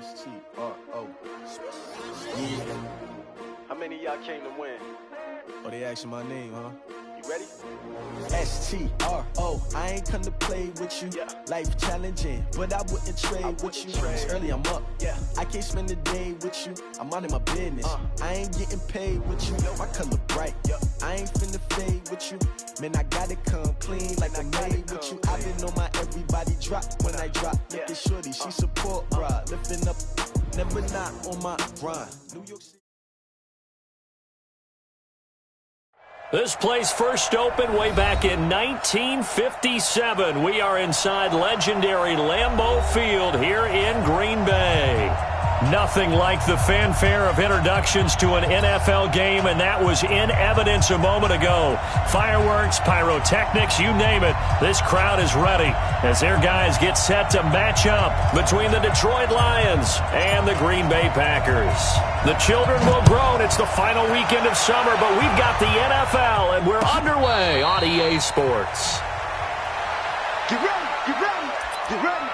S-T-R-O. Yeah. How many of y'all came to win? Oh, they asking my name, huh? You ready? S-T-R-O. I ain't come to play with you. Yeah. Life challenging, but I wouldn't trade with you. It's early, I'm up. Yeah. I can't spend the day with you. I'm minding my business. I ain't getting paid with you. My color bright. Yeah. I ain't finna fade with you. Man, I gotta come clean like I'm made with you. I've been on my everybody drop when I drop. Look at shorty, she support, bruh. Lifting up, never not on my grind. New York City. This place first opened way back in 1957. We are inside legendary Lambeau Field here in Green Bay. Nothing like the fanfare of introductions to an NFL game, and that was in evidence a moment ago. Fireworks, pyrotechnics, you name it. This crowd is ready as their guys get set to match up between the Detroit Lions and the Green Bay Packers. The children will groan. It's the final weekend of summer, but we've got the NFL, and we're underway on EA Sports. Get ready, get ready, get ready.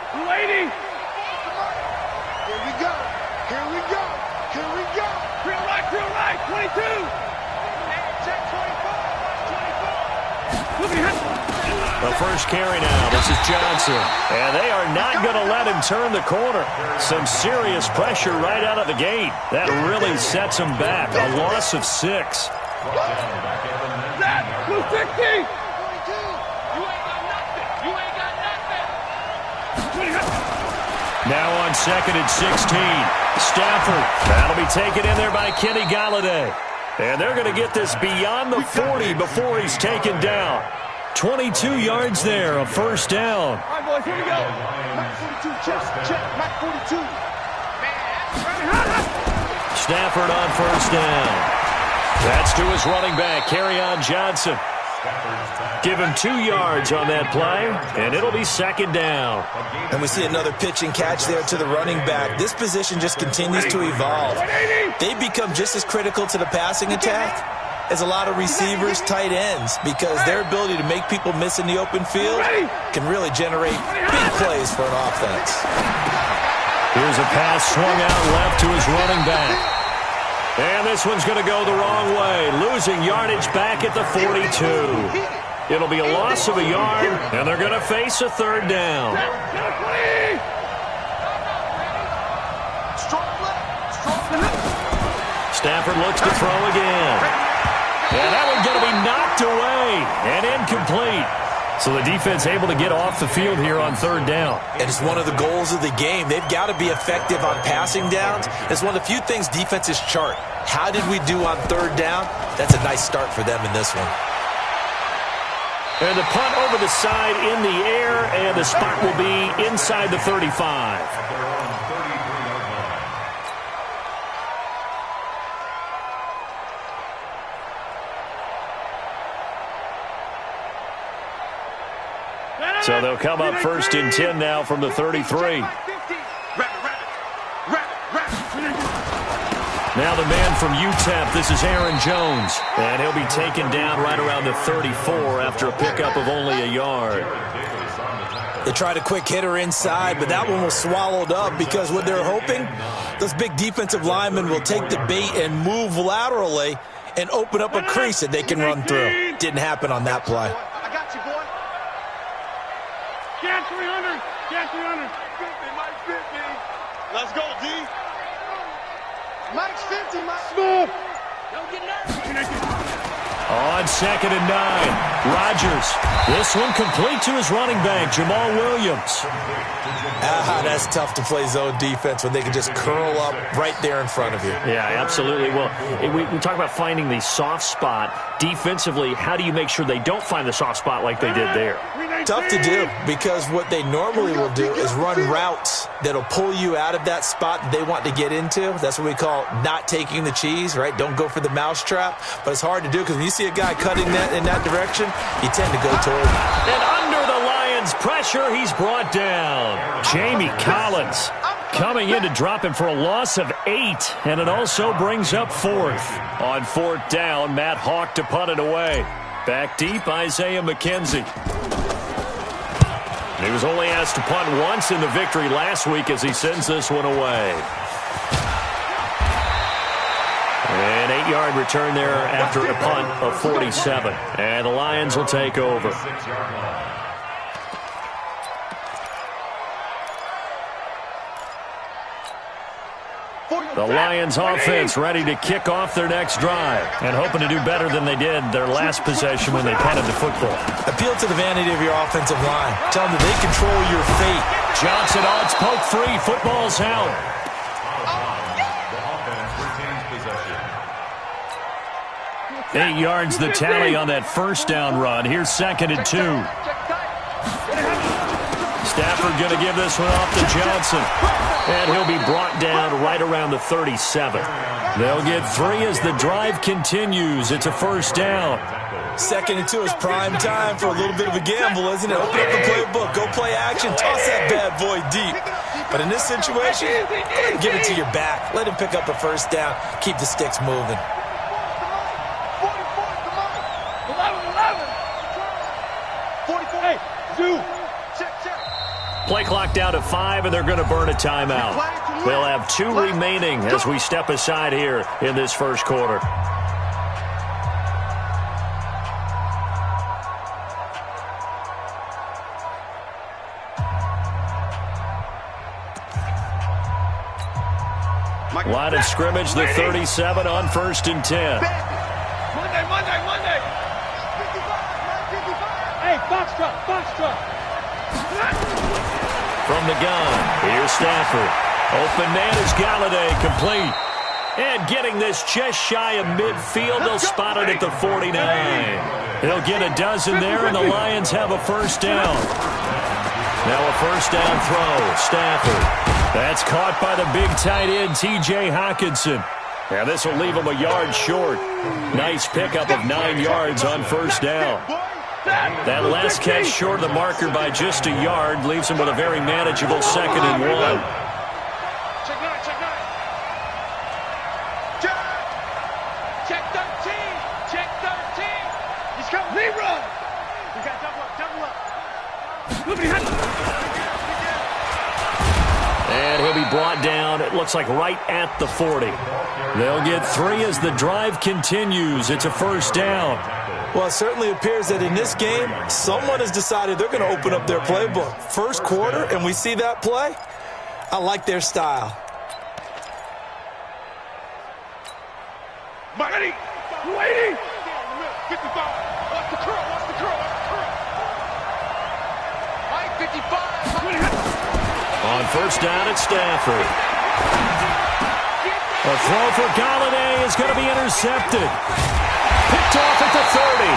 Lady! Here we go, here we go, here we go. Real right, 22! Check 24, 24. Look at him! The first carry now. This is Johnson. And they are not going to let him turn the corner. Some serious pressure right out of the gate. That really sets him back. A loss of 6. That! 260! Now on 2nd and 16. Stafford. That'll be taken in there by Kenny Galladay. And they're going to get this beyond the 40 before he's taken down. 22 yards there, a first down. All right, boys, here we go. Mac 42, check, Mac 42. Stafford on first down. That's to his running back, Kerryon Johnson. Give him 2 yards on that play, and it'll be 2nd down. And we see another pitch and catch there to the running back. This position just continues to evolve. They become just as critical to the passing attack as a lot of receivers, tight ends, because their ability to make people miss in the open field can really generate big plays for an offense. Here's a pass swung out left to his running back. And this one's going to go the wrong way, losing yardage back at the 42. It'll be a loss of a yard, and they're going to face a 3rd down. Stafford looks to throw again. And that one's going to be knocked away and incomplete. So the defense able to get off the field here on 3rd down. And it's one of the goals of the game. They've got to be effective on passing downs. It's one of the few things defenses chart. How did we do on 3rd down? That's a nice start for them in this one. And the punt over the side in the air, and the spot will be inside the 35. So they'll come up 1st and 10 now from the 33. Now the man from UTEP, this is Aaron Jones. And he'll be taken down right around the 34 after a pickup of only a yard. They tried a quick hitter inside, but that one was swallowed up because what they're hoping, those big defensive linemen will take the bait and move laterally and open up a crease that they can run through. Didn't happen on that play. I got you, boy. Get 300! Get 300! Mike 50. Let's go, D. Mike's 50, Mike. Smooth! Don't get nervous. On 2nd and 9, Rodgers. This one complete to his running back, Jamal Williams. That's tough to play zone defense when they can just curl up right there in front of you. Yeah, absolutely. Well, we talk about finding the soft spot. Defensively, how do you make sure they don't find the soft spot like they did there? Tough to do because what they normally will do is run routes that'll pull you out of that spot that they want to get into. That's what we call not taking the cheese, right? Don't go for the mousetrap. But it's hard to do because when you see a guy cutting that in that direction, you tend to go toward him. And under the Lions' pressure, he's brought down. Jamie Collins coming in to drop him for a loss of 8, and it also brings up 4th. On 4th down, Matt Hawk to punt it away. Back deep, Isaiah McKenzie. He was only asked to punt once in the victory last week as he sends this one away. An 8-yard return there after a punt of 47. And the Lions will take over. The Lions offense ready to kick off their next drive and hoping to do better than they did their last possession when they punted the football. Appeal to the vanity of your offensive line. Tell them that they control your fate. Johnson odds poke free. Football's out. The 8 yards the tally on that first down run. Here's 2nd and 2. Stafford going to give this one off to Johnson. And he'll be brought down right around the 37. They'll get 3 as the drive continues. It's a first down. 2nd and 2 is prime time for a little bit of a gamble, isn't it? Open up the playbook, go play action, toss that bad boy deep. But in this situation, go ahead and give it to your back. Let him pick up a first down. Keep the sticks moving. 2. Play clock down to 5, and they're going to burn a timeout. They'll have 2 remaining as we step aside here in this first quarter. Line of scrimmage, the 37 on 1st and 10. Monday. Hey, box truck. From the gun, here's Stafford. Open man is Galladay, complete. And getting this just shy of midfield, they'll spot it at the 49. He'll get a dozen there, and the Lions have a first down. Now a first down throw, Stafford. That's caught by the big tight end, T.J. Hockenson. Now this will leave him a yard short. Nice pickup of 9 yards on first down. That last catch short of the marker by just a yard leaves him with a very manageable 2nd and 1. Check 13. He's coming. Rerun. You got double up. And he'll be brought down, it looks like right at the 40. They'll get 3 as the drive continues. It's a first down. Well, it certainly appears that in this game, someone has decided they're going to open up their playbook. First quarter, and we see that play. I like their style. Ready. 55. Watch the curl. 55. On first down, it's Stafford. A throw for Galladay is going to be intercepted. Picked off at the 30.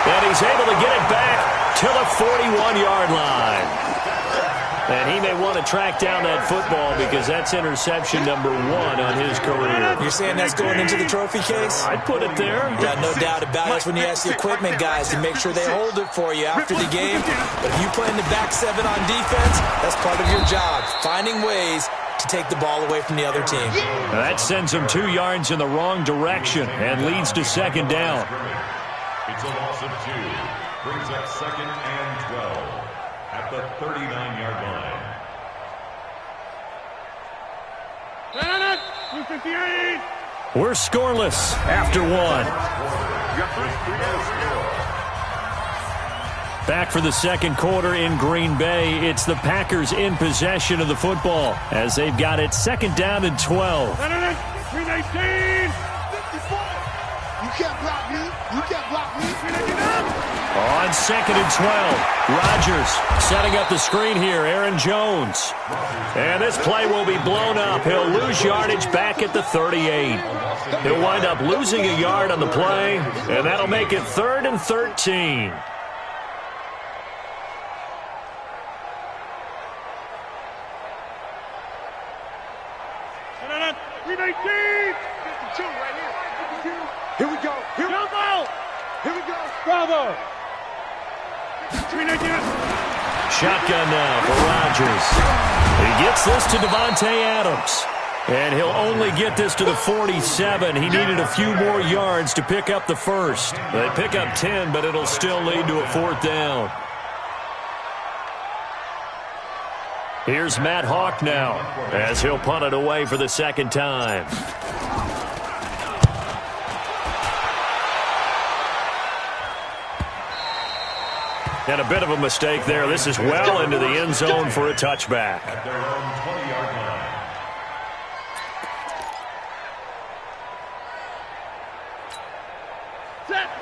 And he's able to get it back to the 41-yard line. And he may want to track down that football because that's interception number 1 on his career. You're saying that's going into the trophy case? I'd put it there. Yeah, no doubt about it. That's when you ask the equipment guys to make sure they hold it for you after the game. But if you play in the back 7 on defense, that's part of your job, finding ways to take the ball away from the other team. Now that sends him 2 yards in the wrong direction and leads to 2nd down. It's a loss of 2. Brings up 2nd and 12 at the 39-yard line. 258. We're scoreless after 1. Back for the second quarter in Green Bay. It's the Packers in possession of the football as they've got it 2nd down and 12. 319. You can't block me. On 2nd and 12, Rodgers setting up the screen here, Aaron Jones. And this play will be blown up. He'll lose yardage back at the 38. He'll wind up losing a yard on the play, and that'll make it 3rd and 13. Here we go. Jumbo. Here we go. Bravo. 319. Shotgun now for Rodgers. He gets this to Devontae Adams. And he'll only get this to the 47. He needed a few more yards to pick up the first. They pick up 10, but it'll still lead to a fourth down. Here's Matt Hawk now as he'll punt it away for the second time. And a bit of a mistake there. This is well into the end zone for a touchback. At their own 20-yard line.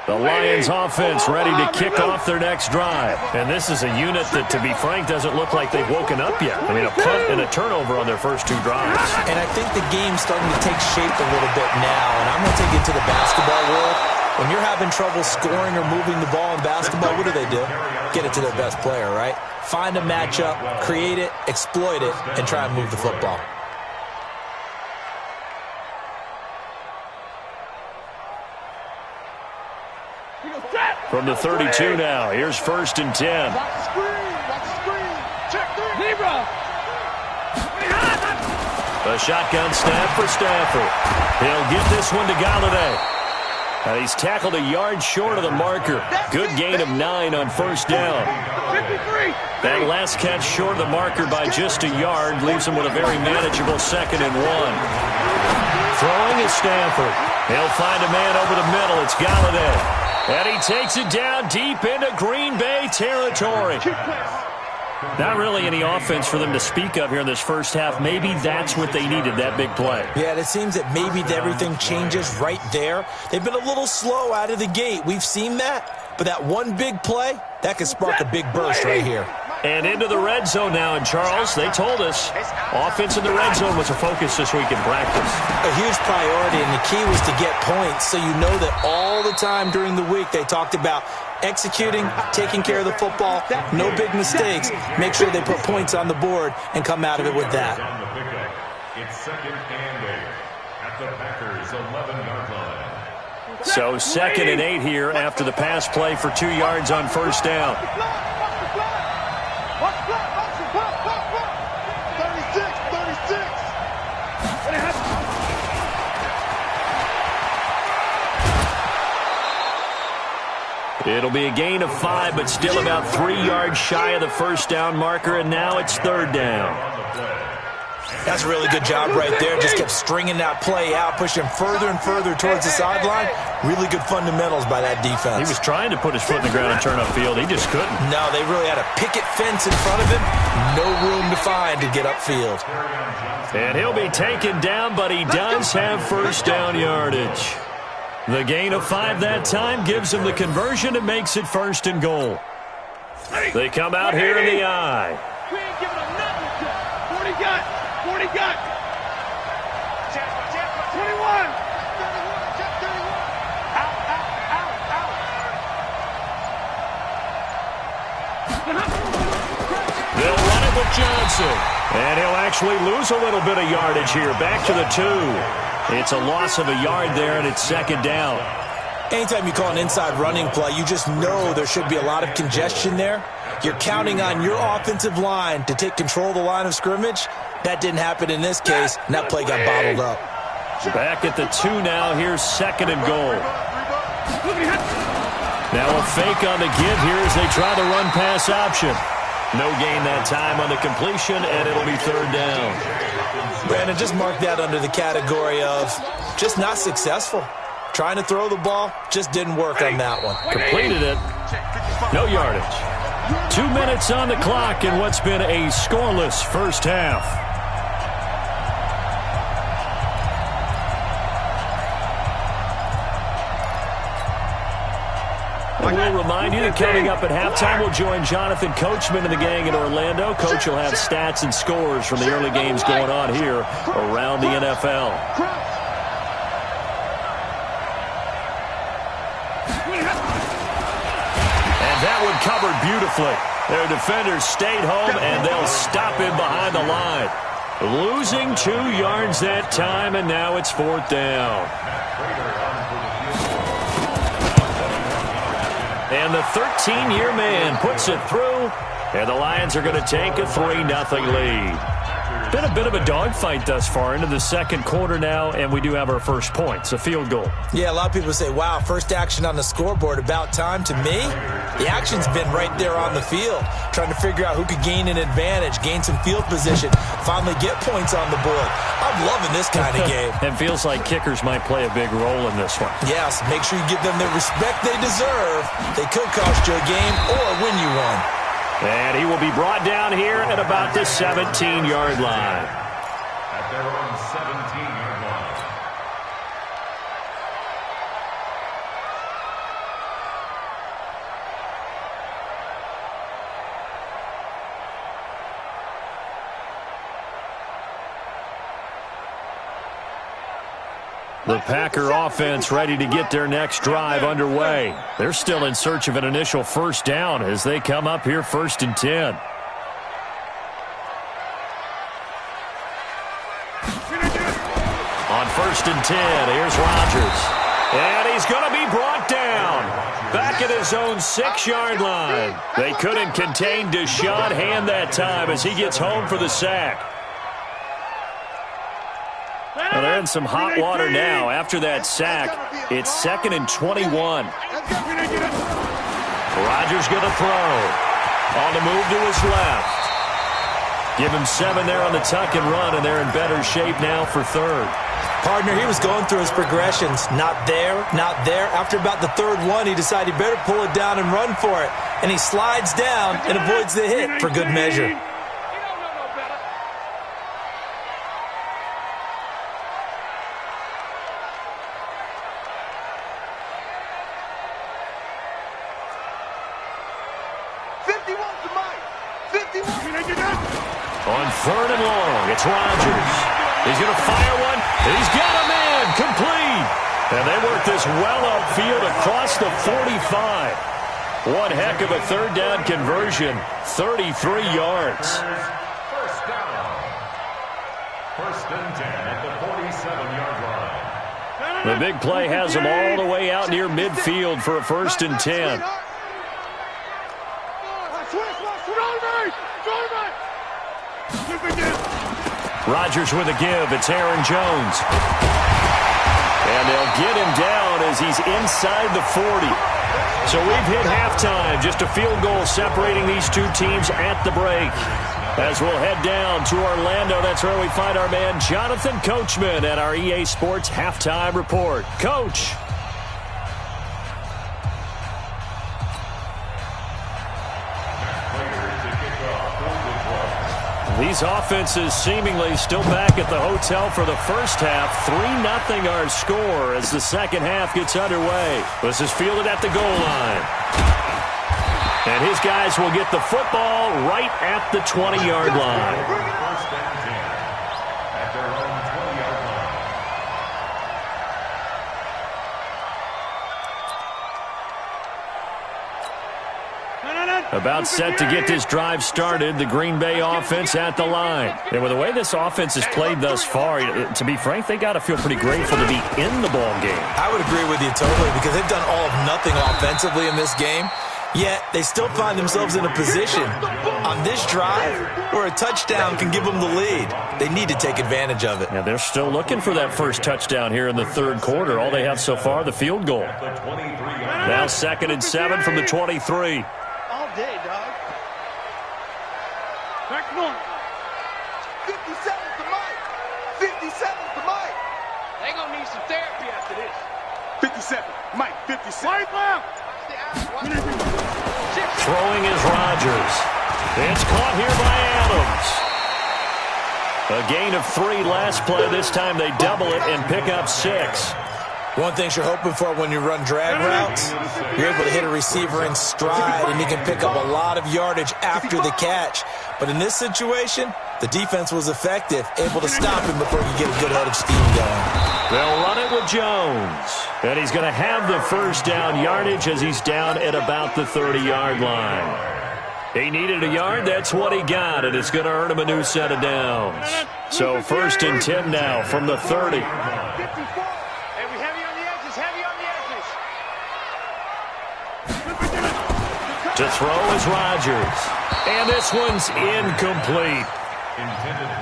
The Lions offense ready to kick off their next drive. And this is a unit that, to be frank, doesn't look like they've woken up yet. I mean, a punt and a turnover on their first two drives. And I think the game's starting to take shape a little bit now. And I'm going to take it to the basketball world. When you're having trouble scoring or moving the ball in basketball, what do? Get it to their best player, right? Find a matchup, create it, exploit it, and try and move the football. From the 32 now, here's 1st and 10. A shotgun snap for Stafford. He'll get this one to Galladay. And he's tackled a yard short of the marker. Good gain of 9 on first down. That last catch short of the marker by just a yard leaves him with a very manageable 2nd and 1. Throwing is Stafford. He'll find a man over the middle. It's Galladay. And he takes it down deep into Green Bay territory. Not really any offense for them to speak of here in this first half. Maybe that's what they needed, that big play. Yeah, it seems that maybe everything changes right there. They've been a little slow out of the gate. We've seen that. But that one big play, that could spark a big burst right here. And into the red zone now. And, Charles, they told us offense in the red zone was a focus this week in practice. A huge priority, and the key was to get points. So you know that all the time during the week they talked about executing, taking care of the football, no big mistakes. Make sure they put points on the board and come out of it with that. It's 2nd and 8 at the Packers' 11-yard line. So 2nd and 8 here after the pass play for 2 yards on first down. 36. It'll be a gain of 5, but still about 3 yards shy of the first down marker, and now it's 3rd down. That's a really good job right there. Just kept stringing that play out, pushing further and further towards the sideline. Really good fundamentals by that defense. He was trying to put his foot in the ground and turn upfield. He just couldn't. No, they really had a picket fence in front of him. No room to find to get upfield. And he'll be taken down, but he does have first down yardage. The gain of 5 that time gives him the conversion and makes it 1st and goal. They come out here in the eye. We ain't giving him nothing. 40 got. 40 got. 21. They'll run it with Johnson. And he'll actually lose a little bit of yardage here. Back to the 2. It's a loss of a yard there, and it's 2nd down. Anytime you call an inside running play, you just know there should be a lot of congestion there. You're counting on your offensive line to take control of the line of scrimmage. That didn't happen in this case, and that play got bottled up. Back at the 2 now. Here's 2nd and goal. Now a fake on the give here as they try the run-pass option. No gain that time on the completion, and it'll be 3rd down. Brandon, just mark that under the category of just not successful. Trying to throw the ball, just didn't work on that one. Completed it. No yardage. 2 minutes on the clock in what's been a scoreless first half. We'll remind you that coming up at halftime, we'll join Jonathan Coachman and the gang in Orlando. Coach will have stats and scores from the early games going on here around the NFL. And that one covered beautifully. Their defenders stayed home, and they'll stop him behind the line. Losing 2 yards that time, and now it's 4th down. And the 13-year man puts it through, And the Lions are going to take a 3-0 lead. Been a bit of a dogfight thus far into the second quarter now, and we do have our first points, a field goal. Yeah, a lot of people say, wow, first action on the scoreboard, about time. To me, the action's been right there on the field, trying to figure out who could gain an advantage, gain some field position, finally get points on the board. I'm loving this kind of game. It feels like kickers might play a big role in this one. Yes, make sure you give them the respect they deserve. They could cost you a game or win you one. And he will be brought down here at about the 17-yard line. At their own 17-yard line. The Packer offense ready to get their next drive underway. They're still in search of an initial first down as they come up here 1st and 10. On 1st and 10, here's Rodgers. And he's going to be brought down. Back at his own 6-yard line. They couldn't contain Deshaun Hand that time as he gets home for the sack. Well, they're in some hot water now. After that sack, it's 2nd and 21. Rodgers going to throw. On the move to his left. Give him 7 there on the tuck and run, and they're in better shape now for 3rd. Partner, he was going through his progressions. Not there, not there. After about the 3rd one, he decided he better pull it down and run for it. And he slides down and avoids the hit for good measure. On 3rd and long, it's Rodgers. He's going to fire one. He's got a man complete. And they work this well upfield across the 45. One heck of a 3rd down conversion. 33 yards. First down. 1st and 10 at the 47-yard line. The big play has them all the way out near midfield for a 1st and 10. Rodgers with a give. It's Aaron Jones. And they'll get him down as he's inside the 40. So we've hit halftime. Just a field goal separating these two teams at the break. As we'll head down to Orlando, that's where we find our man Jonathan Coachman at our EA Sports Halftime Report. Coach. These offenses seemingly still back at the hotel for the first half. 3-0 our score as the second half gets underway. This is fielded at the goal line. And his guys will get the football right at the 20-yard line. First and 10 at their own 20-yard line. About set to get this drive started, the Green Bay offense at the line. And with the way this offense has played thus far, to be frank, they got to feel pretty grateful to be in the ball game. I would agree with you totally because they've done all of nothing offensively in this game. Yet they still find themselves in a position on this drive where a touchdown can give them the lead. They need to take advantage of it. Yeah, they're still looking for that first touchdown here in the 3rd quarter. All they have so far, the field goal. Now 2nd and 7 from the 23. All day, dog. Back north. 57's the mic. 57's the mic. They gonna need some therapy after this. 57. Mike, 57. Right left. Throwing is Rodgers. It's caught here by Adams. A gain of 3 last play. This time they double it and pick up 6. One thing you're hoping for when you run drag routes, you're able to hit a receiver in stride, and he can pick up a lot of yardage after the catch. But in this situation, the defense was effective, able to stop him before he could get a good head of steam going. They'll run it with Jones. And he's going to have the first down yardage as he's down at about the 30-yard line. He needed a yard. That's what he got, and it's going to earn him a new set of downs. So 1st and 10 now from the 30. To throw is Rodgers. And this one's incomplete.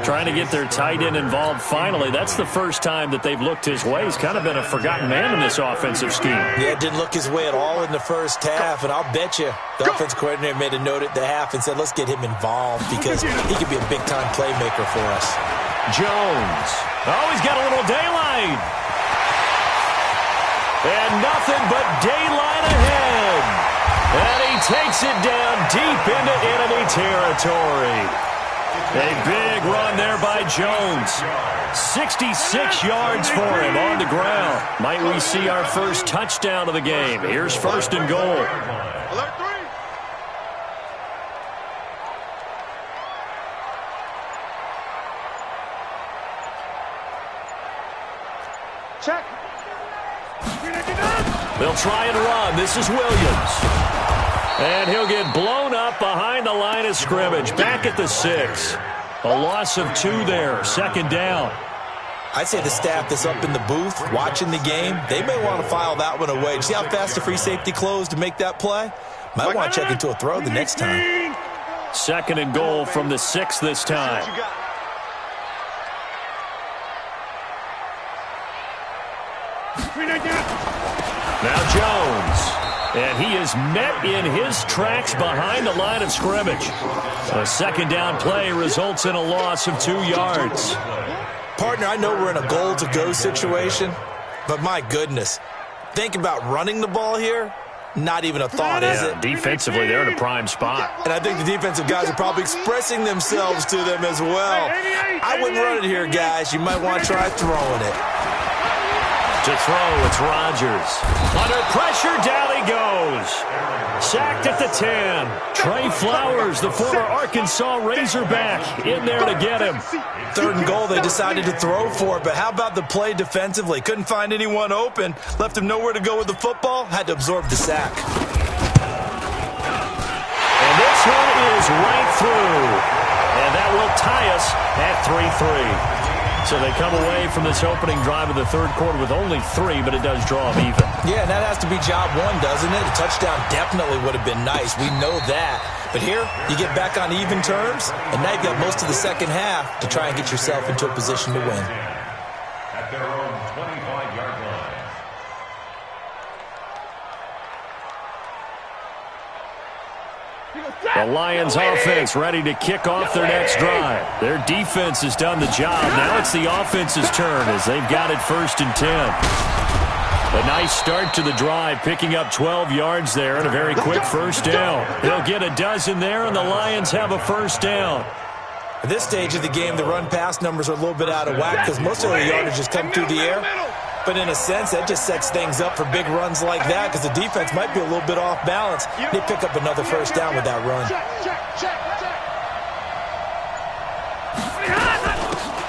Trying to get their tight end involved finally. That's the first time that they've looked his way. He's kind of been a forgotten man in this offensive scheme. Yeah, didn't look his way at all in the first half, and I'll bet you the offensive coordinator made a note at the half and said, let's get him involved because he could be a big-time playmaker for us. Jones. Oh, he's got a little daylight. And nothing but daylight ahead. And he takes it down deep into enemy territory. A big run there by Jones. 66 yards for him on the ground. Might we see our first touchdown of the game? Here's first and goal. Alert 3. Check. They'll try and run. This is Williams. And he'll get blown up behind the line of scrimmage. Back at the 6. A loss of 2 there. Second down. I'd say the staff that's up in the booth watching the game, they may want to file that one away. See how fast the free safety closed to make that play? Might want to check into a throw the next time. Second and goal from the 6 this time. Now Jones. And he is met in his tracks behind the line of scrimmage. A second down play results in a loss of 2 yards. Partner, I know we're in a goal-to-go situation, but my goodness, think about running the ball here. Not even a thought, is it? Defensively, they're in a prime spot. And I think the defensive guys are probably expressing themselves to them as well. I wouldn't run it here, guys. You might want to try throwing it. To throw, it's Rodgers. Under pressure, down he goes. Sacked at the 10. Trey Flowers, the former Arkansas Razorback, in there to get him. Third and goal, they decided to throw for it, but how about the play defensively? Couldn't find anyone open. Left him nowhere to go with the football. Had to absorb the sack. And this one is right through. And that will tie us at 3-3. So they come away from this opening drive of the third quarter with only 3, but it does draw them even. Yeah, and that has to be job 1, doesn't it? A touchdown definitely would have been nice. We know that. But here, you get back on even terms, and now you've got most of the second half to try and get yourself into a position to win. At their own 25-yard line. The Lions offense ready to kick off their next drive. Their defense has done the job. Now it's the offense's turn as they've got it 1st and 10. A nice start to the drive, picking up 12 yards there and a very quick first down. They'll get a dozen there, and the Lions have a first down. At this stage of the game, the run-pass numbers are a little bit out of whack because most of the yardage has come through the air. But in a sense, that just sets things up for big runs like that because the defense might be a little bit off balance. They pick up another first down with that run.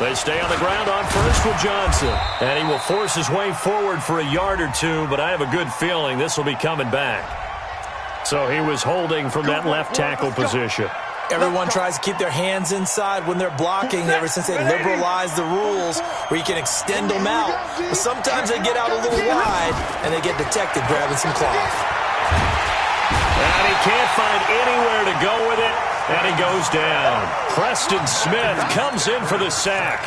They stay on the ground on first with Johnson. And he will force his way forward for a yard or 2, but I have a good feeling this will be coming back. So he was holding from that left tackle position. Everyone tries to keep their hands inside when they're blocking ever since they liberalized the rules where you can extend them out. But sometimes they get out a little wide and they get detected grabbing some cloth. And he can't find anywhere to go with it, and he goes down. Preston Smith comes in for the sack.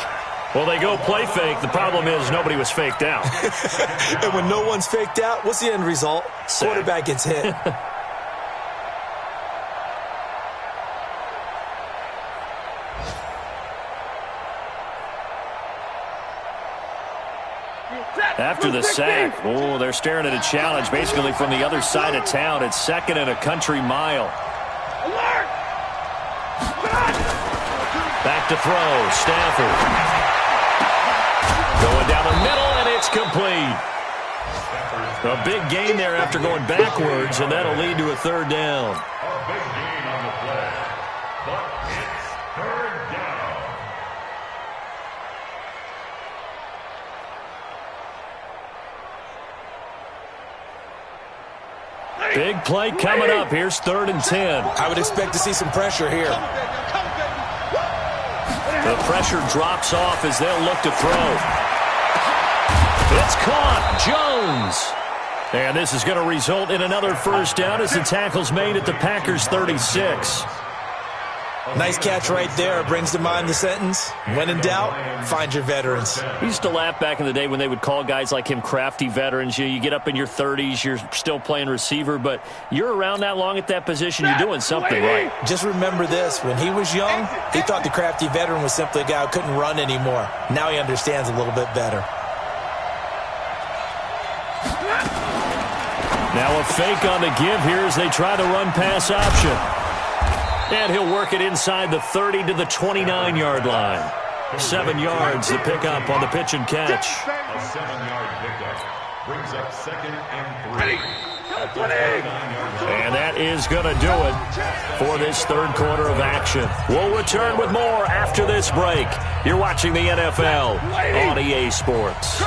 Well, they go play fake. The problem is nobody was faked out. And when no one's faked out, what's the end result? Sack. Quarterback gets hit. After the sack, oh, they're staring at a challenge basically from the other side of town. It's 2nd and a country mile. Alert! Back to throw, Stafford. Going down the middle, and it's complete. A big gain there after going backwards, and that'll lead to a 3rd down. A big gain on the play, but it's 3rd down. Big play coming up. Here's 3rd and 10. I would expect to see some pressure here. The pressure drops off as they'll look to throw. It's caught. Jones. And this is going to result in another first down as the tackle's made at the Packers' 36. Nice catch right there. Brings to mind the sentence, when in doubt, find your veterans. We used to laugh back in the day when they would call guys like him crafty veterans. You get up in your 30s, you're still playing receiver, but you're around that long at that position, you're doing something right. Just remember this. When he was young, he thought the crafty veteran was simply a guy who couldn't run anymore. Now he understands a little bit better. Now a fake on the give here as they try the run-pass option. And he'll work it inside the 30 to the 29-yard line. 7 yards to pick up on the pitch and catch. A 7-yard pickup brings up 2nd and 3. And that is going to do it for this third quarter of action. We'll return with more after this break. You're watching the NFL on EA Sports.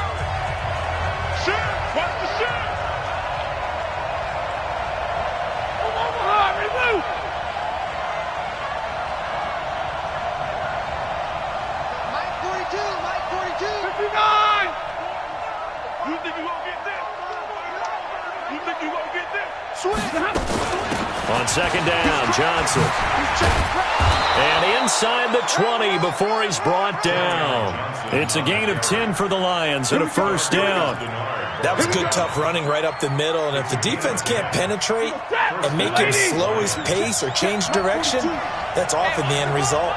On second down, Johnson. And inside the 20 before he's brought down. It's a gain of 10 for the Lions and a first down. That was good, tough running right up the middle. And if the defense can't penetrate and make him slow his pace or change direction, that's often the end result.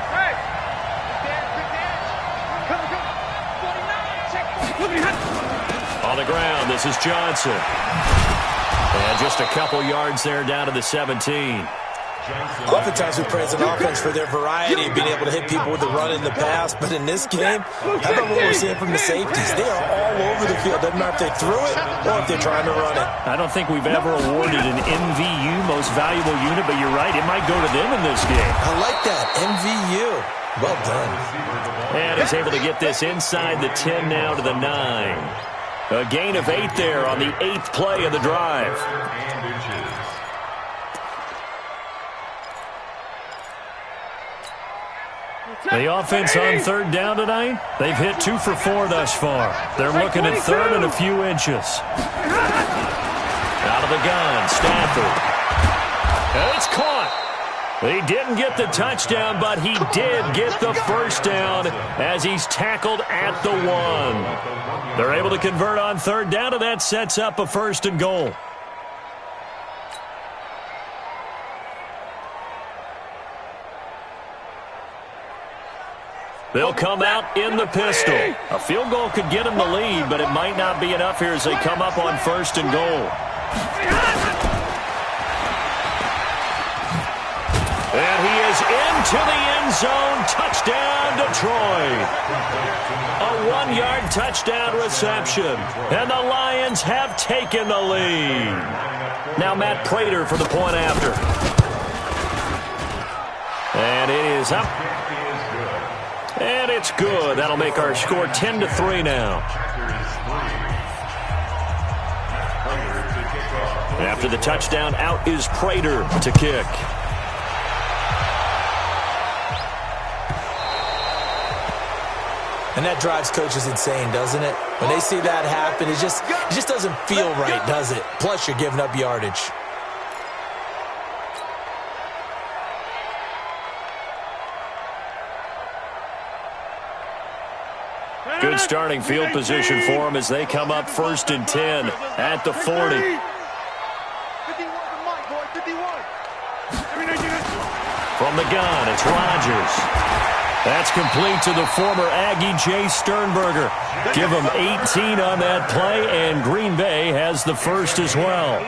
On the ground, this is Johnson. And just a couple yards there down to the 17. Oftentimes we praise an offense for their variety of being able to hit people with the run in the pass. But in this game, how about what we're seeing from the safeties? They are all over the field. Doesn't matter if they threw it or if they're trying to run it. I don't think we've ever awarded an MVU, most valuable unit, but you're right, it might go to them in this game. I like that, MVU. Well done. And he's able to get this inside the 10 now to the 9. A gain of 8 there on the 8th play of the drive. The offense on third down tonight, they've hit 2 for 4 thus far. They're looking at third and a few inches. Out of the gun, Stafford. And it's caught. He didn't get the touchdown, but he did get the first down as he's tackled at the 1. They're able to convert on third down, and that sets up a first and goal. They'll come out in the pistol. A field goal could get them the lead, but it might not be enough here as they come up on first and goal. And he is into the end zone. Touchdown, Detroit. A 1-yard touchdown reception. And the Lions have taken the lead. Now Matt Prater for the point after. And it is up. And it's good. That'll make our score 10-3 now. After the touchdown, out is Prater to kick. And that drives coaches insane, doesn't it? When they see that happen, it just doesn't feel right, does it? Plus, you're giving up yardage. Good starting field position for them as they come up first and 10 at the 40. From the gun, it's Rodgers. That's complete to the former Aggie Jay Sternberger. Give him 18 on that play, and Green Bay has the first as well.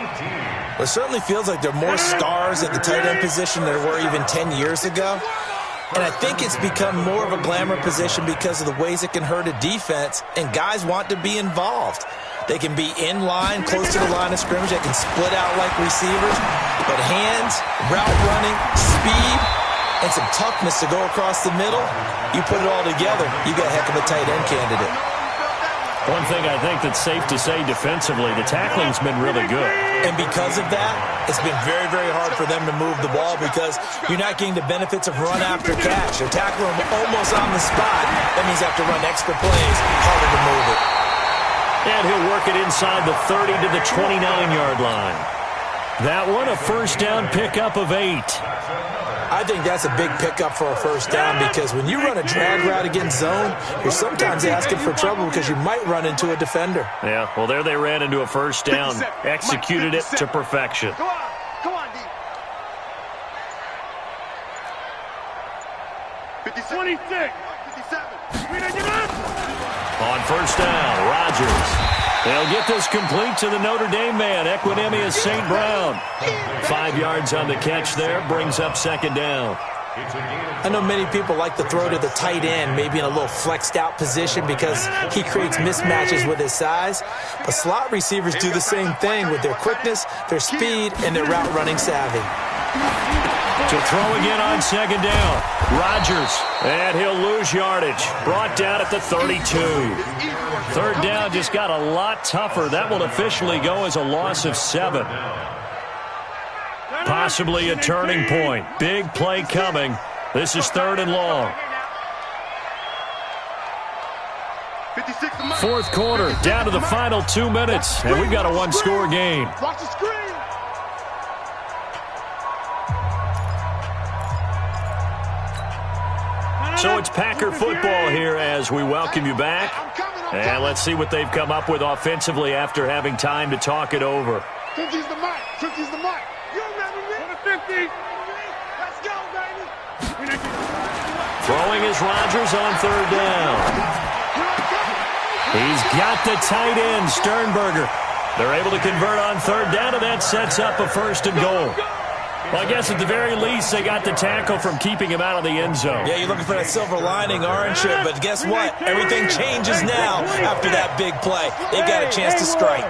Well, it certainly feels like there are more stars at the tight end position than there were even 10 years ago. And I think it's become more of a glamour position because of the ways it can hurt a defense, and guys want to be involved. They can be in line, close to the line of scrimmage. They can split out like receivers. But hands, route running, speed, and some toughness to go across the middle, you put it all together, you got a heck of a tight end candidate. One thing I think that's safe to say defensively, the tackling's been really good. And because of that, it's been very, very hard for them to move the ball because you're not getting the benefits of run after catch. They're tackling them almost on the spot. That means they have to run extra plays, harder to move it. And he'll work it inside the 30 to the 29-yard line. That one, a first down pickup of 8. I think that's a big pickup for a first down because when you run a drag route against zone, you're sometimes asking for trouble because you might run into a defender. Yeah, well, there they ran into a first down. Executed it to perfection. Come on, D. 26. 57. On first down, Rodgers. They'll get this complete to the Notre Dame man, Equinemius St. Brown. 5 yards on the catch there, brings up second down. I know many people like to throw to the tight end, maybe in a little flexed out position because he creates mismatches with his size. But slot receivers do the same thing with their quickness, their speed, and their route running savvy. To throw again on second down, Rodgers, and he'll lose yardage. Brought down at the 32. Third down just got a lot tougher. That will officially go as a loss of 7. Possibly a turning point. Big play coming. This is 3rd and long. 4th quarter, down to the final 2 minutes, and we've got a one-score game. Watch the screen. So it's Packer football here as we welcome you back. And let's see what they've come up with offensively after having time to talk it over. 50's the mic. 50's the mic. You remember me? 50. Let's go, baby. Throwing is Rodgers on 3rd down. He's got the tight end, Sternberger. They're able to convert on 3rd down, and that sets up a 1st and goal. Well, I guess at the very least, they got the tackle from keeping him out of the end zone. Yeah, you're looking for that silver lining, aren't you? But guess what? Everything changes now after that big play. They've got a chance to strike.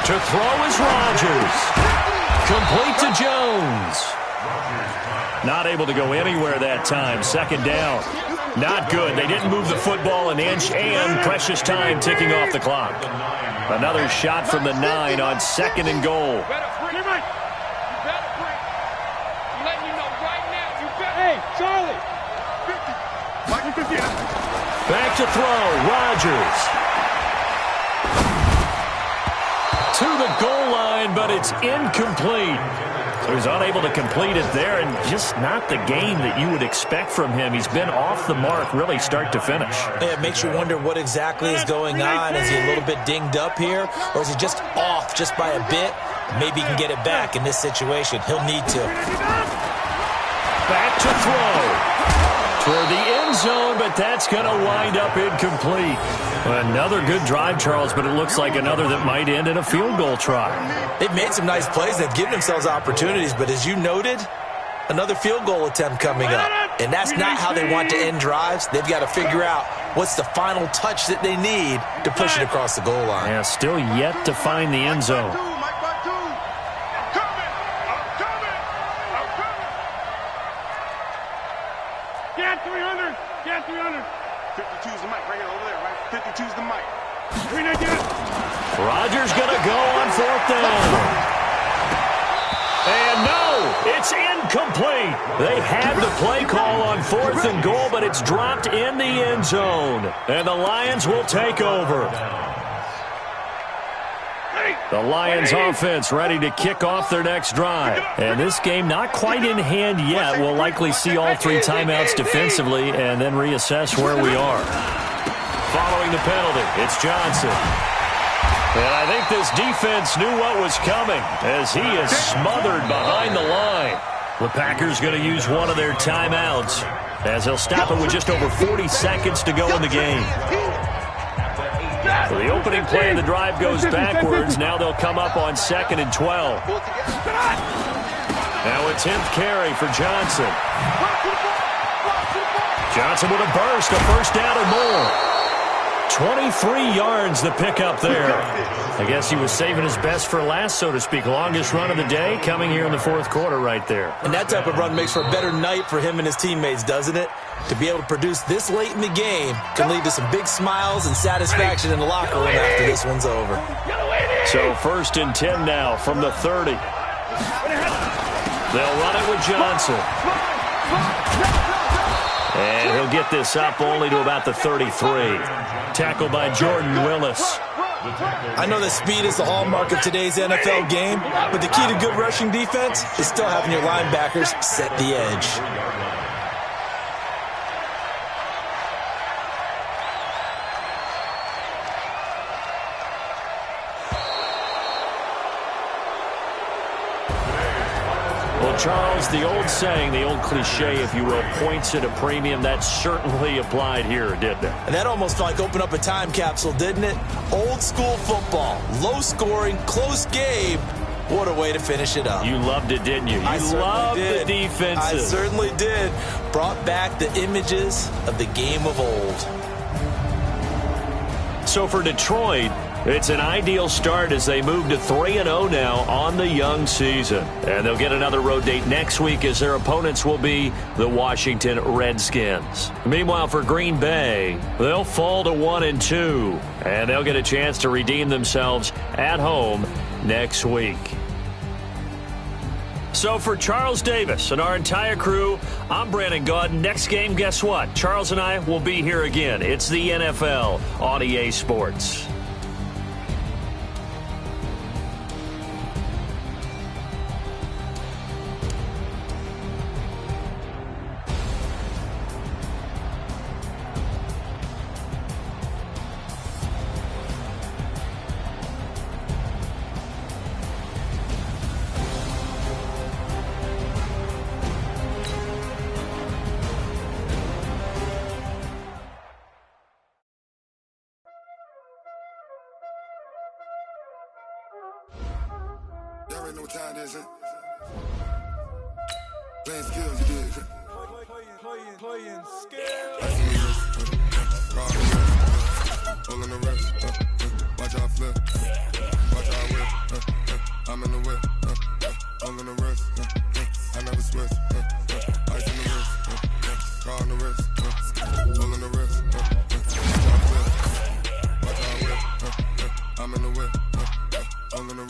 To throw is Rodgers. Complete to Jones. Not able to go anywhere that time. 2nd down. Not good. They didn't move the football an inch, and precious time ticking off the clock. Another shot from the 9 on 2nd and goal. Hey, Charlie. Back to throw. Rodgers. To the goal line, but it's incomplete. So he's unable to complete it there, and just not the game that you would expect from him. He's been off the mark really start to finish. Yeah, it makes you wonder what exactly is going on. Is he a little bit dinged up here, or is he just off just by a bit? Maybe he can get it back in this situation. He'll need to. Back to throw. Toward the end zone, but that's going to wind up incomplete. Another good drive, Charles, but it looks like another that might end in a field goal try. They've made some nice plays. They've given themselves opportunities, but as you noted, another field goal attempt coming up. And that's not how they want to end drives. They've got to figure out what's the final touch that they need to push it across the goal line. Yeah, still yet to find the end zone. Get 300. Get 300. 52's the mic right here, over there, right? 52's the mic. Rodgers going to go on 4th down. And no, it's incomplete. They had the play call on 4th and goal, but it's dropped in the end zone. And the Lions will take over. The Lions offense ready to kick off their next drive. And this game not quite in hand yet. We'll likely see all 3 timeouts defensively and then reassess where we are. Following the penalty, it's Johnson. And I think this defense knew what was coming as he is smothered behind the line. The Packers going to use one of their timeouts as they'll stop it with just over 40 seconds to go in the game. So the opening play of the drive goes backwards. Now they'll come up on 2nd and 12. Now a 10th carry for Johnson. Johnson with a burst, a first down or more. 23 yards the pickup there. I guess he was saving his best for last, so to speak. Longest run of the day coming here in the 4th quarter right there. And that type of run makes for a better night for him and his teammates, doesn't it? To be able to produce this late in the game can lead to some big smiles and satisfaction in the locker room after this one's over. So 1st and 10 now from the 30. They'll run it with Johnson. And he'll get this up only to about the 33. Tackle by Jordan Willis. I know that speed is the hallmark of today's NFL game, but the key to good rushing defense is still having your linebackers set the edge. Well, Charles, the old saying, the old cliche, if you will, points at a premium, that certainly applied here, didn't it? And that almost like opened up a time capsule, didn't it? Old school football, low scoring, close game. What a way to finish it up. You loved it, didn't you? You loved the defenses. I certainly did. Brought back the images of the game of old. So for Detroit, it's an ideal start as they move to 3-0 now on the young season. And they'll get another road date next week as their opponents will be the Washington Redskins. Meanwhile, for Green Bay, they'll fall to 1-2. And they'll get a chance to redeem themselves at home next week. So for Charles Davis and our entire crew, I'm Brandon Gaudin. Next game, guess what? Charles and I will be here again. It's the NFL on EA Sports. Y'all already know what time it is, huh? Playing skills, you did. Playing skills. All in the rest. Watch out flip. Watch out whip. I'm in the whip. All in the rest. I never switch. Ice in the wrist. Car on the wrist. All in the wrist. Watch out flip. Watch out whip. I'm in the whip. All in the